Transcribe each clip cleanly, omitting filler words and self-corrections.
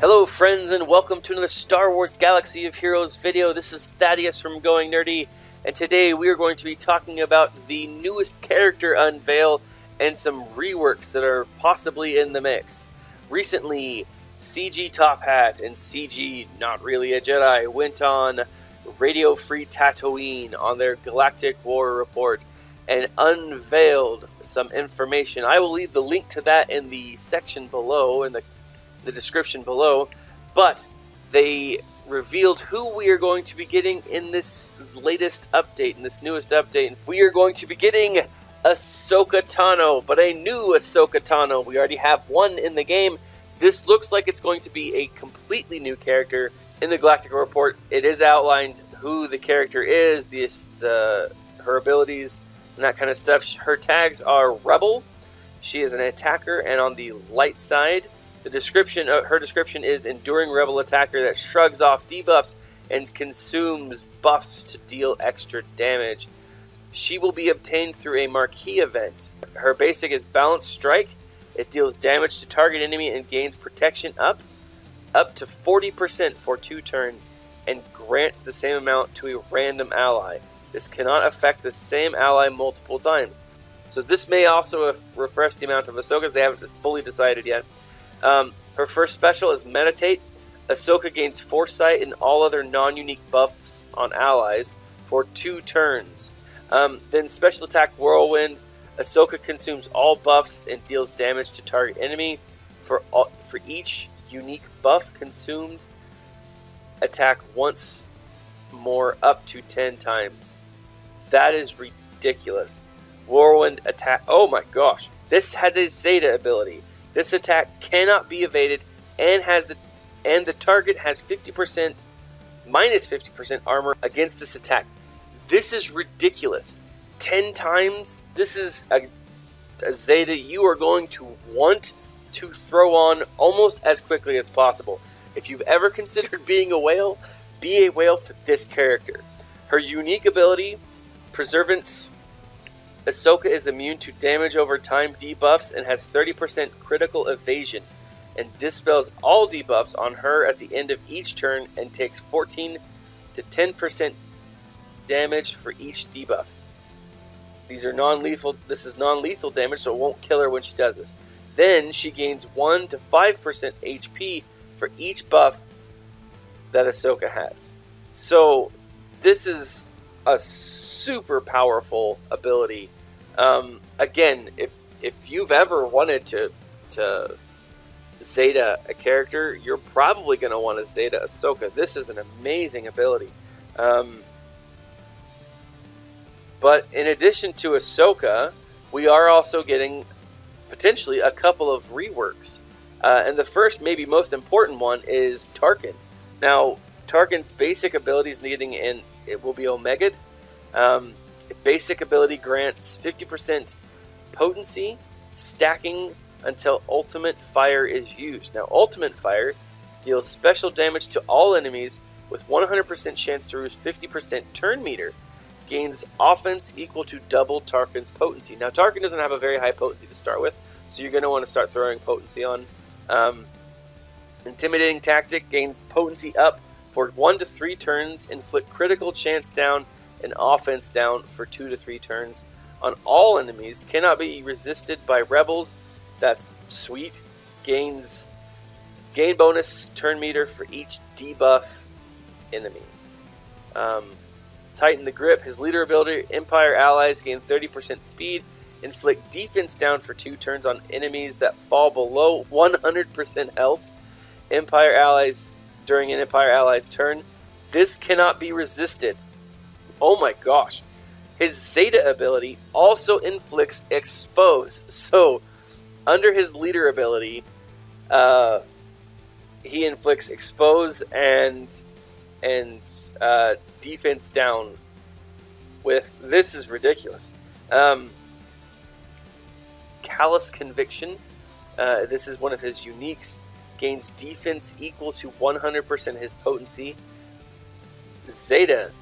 Hello friends, and welcome to another Star Wars Galaxy of Heroes video. This is Thaddeus from Going Nerdy, and today we are going to be talking about the newest character unveil and some reworks that are possibly in the mix. Recently, CG Top Hat and CG Not Really a Jedi went on Radio Free Tatooine on their Galactic War Report and unveiled some information. I will leave the link to that in the section below, in the description below, but they revealed who we are going to be getting in this latest update, in this newest update. We are going to be getting Ahsoka Tano, but a new Ahsoka Tano. We already have one in the game. This looks like it's going to be a completely new character. In the Galactic Report, it is outlined who the character is, her abilities, and that kind of stuff. Her tags are Rebel. She is an attacker, and on the light side, the description, her description is enduring rebel attacker that shrugs off debuffs and consumes buffs to deal extra damage. She will be obtained through a marquee event. Her basic is balanced strike. It deals damage to target enemy and gains protection up to 40% for 2 turns and grants the same amount to a random ally. This cannot affect the same ally multiple times. So this may also refresh the amount of Ahsokas. They haven't fully decided yet. Her first special is Meditate. Ahsoka gains Foresight and all other non-unique buffs on allies for 2 turns. Then special attack Whirlwind. Ahsoka consumes all buffs and deals damage to target enemy. For each unique buff consumed, attack once more up to 10 times. That is ridiculous. Whirlwind attack. Oh my gosh. This has a Zeta ability. This attack cannot be evaded and the target has minus 50% armor against this attack. This is ridiculous. 10 times. This is a Zeta you are going to want to throw on almost as quickly as possible. If you've ever considered being a whale, be a whale for this character. Her unique ability, Preservance. Ahsoka is immune to damage over time debuffs and has 30% critical evasion, and dispels all debuffs on her at the end of each turn and takes 14 to 10% damage for each debuff. These are non-lethal. This is non-lethal damage, so it won't kill her when she does this. Then she gains 1 to 5% HP for each buff that Ahsoka has. So this is a super powerful ability. Again, if you've ever wanted to Zeta a character, you're probably going to want to Zeta Ahsoka. This is an amazing ability. But in addition to Ahsoka, we are also getting potentially a couple of reworks. And the first, maybe most important one, is Tarkin. Now, Tarkin's basic abilities it will be Omega'd. Basic ability grants 50% potency, stacking until Ultimate Fire is used. Now, Ultimate Fire deals special damage to all enemies with 100% chance to lose 50% turn meter. Gains offense equal to double Tarkin's potency. Now, Tarkin doesn't have a very high potency to start with, so you're going to want to start throwing potency on. Intimidating Tactic, gain potency up for 1 to 3 turns, inflict critical chance down and offense down for 2 to 3 turns on all enemies. Cannot be resisted by rebels. That's sweet. Gain bonus turn meter for each debuff enemy. Tighten the Grip. His leader ability, Empire allies gain 30% speed. Inflict defense down for 2 turns on enemies that fall below 100% health. Empire allies during an Empire ally's turn. This cannot be resisted. Oh my gosh. His Zeta ability also inflicts Expose. So, under his leader ability, he inflicts Expose and defense down with... This is ridiculous. Callous Conviction. This is one of his uniques. Gains defense equal to 100% his potency. Zeta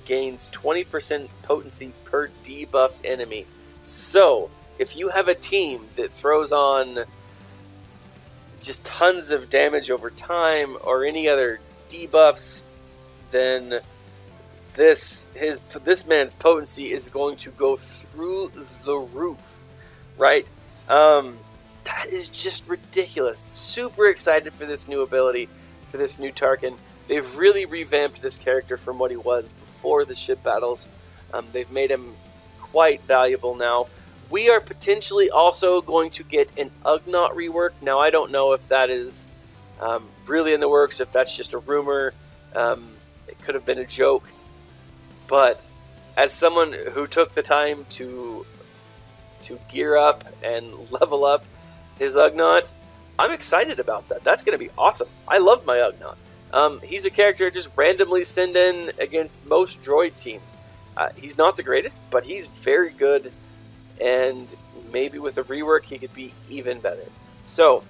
gains 20% potency per debuffed enemy. So, if you have a team that throws on just tons of damage over time or any other debuffs, then this man's potency is going to go through the roof, right? That is just ridiculous. Super excited for this new ability, for this new Tarkin. They've really revamped this character from what he was before the ship battles. They've made him quite valuable now. We are potentially also going to get an Ugnaught rework. Now, I don't know if that is really in the works, if that's just a rumor. It could have been a joke. But as someone who took the time to gear up and level up his Ugnaught, I'm excited about that. That's going to be awesome. I love my Ugnaught. He's a character I just randomly send in against most droid teams. He's not the greatest, but he's very good, and maybe with a rework he could be even better. So,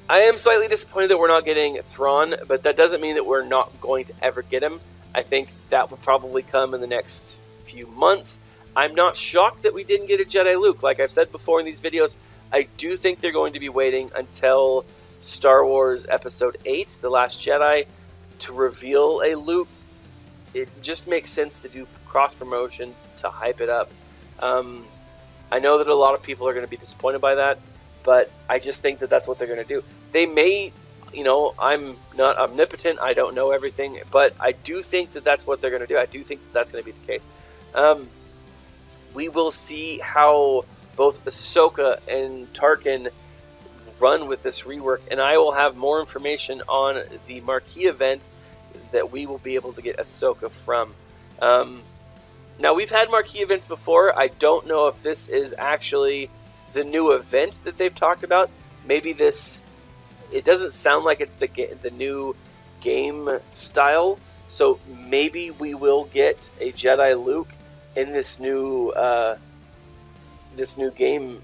I am slightly disappointed that we're not getting Thrawn, but that doesn't mean that we're not going to ever get him. I think that will probably come in the next few months. I'm not shocked that we didn't get a Jedi Luke. Like I've said before in these videos, I do think they're going to be waiting until Star Wars Episode 8, The Last Jedi, to reveal a Luke. It just makes sense to do cross-promotion to hype it up. I know that a lot of people are going to be disappointed by that, but I just think that that's what they're going to do. They may, you know, I'm not omnipotent, I don't know everything, but I do think that that's what they're going to do. I do think that that's going to be the case. We will see how both Ahsoka and Tarkin run with this rework, and I will have more information on the marquee event that we will be able to get Ahsoka from. Now, we've had marquee events before. I don't know if this is actually the new event that they've talked about. Maybe this, it doesn't sound like it's the new game style, so maybe we will get a Jedi Luke in this new game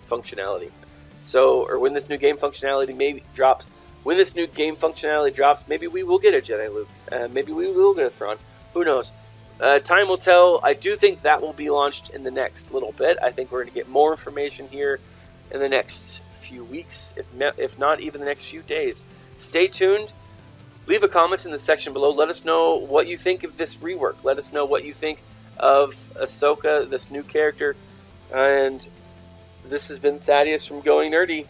functionality. So, or when this new game functionality maybe drops. When this new game functionality drops, maybe we will get a Jedi Luke. Maybe we will get a Thrawn. Who knows? Time will tell. I do think that will be launched in the next little bit. I think we're going to get more information here in the next few weeks, if not even the next few days. Stay tuned. Leave a comment in the section below. Let us know what you think of this rework. Let us know what you think of Ahsoka, this new character. And this has been Thaddeus from Going Nerdy.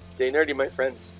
Stay nerdy, my friends.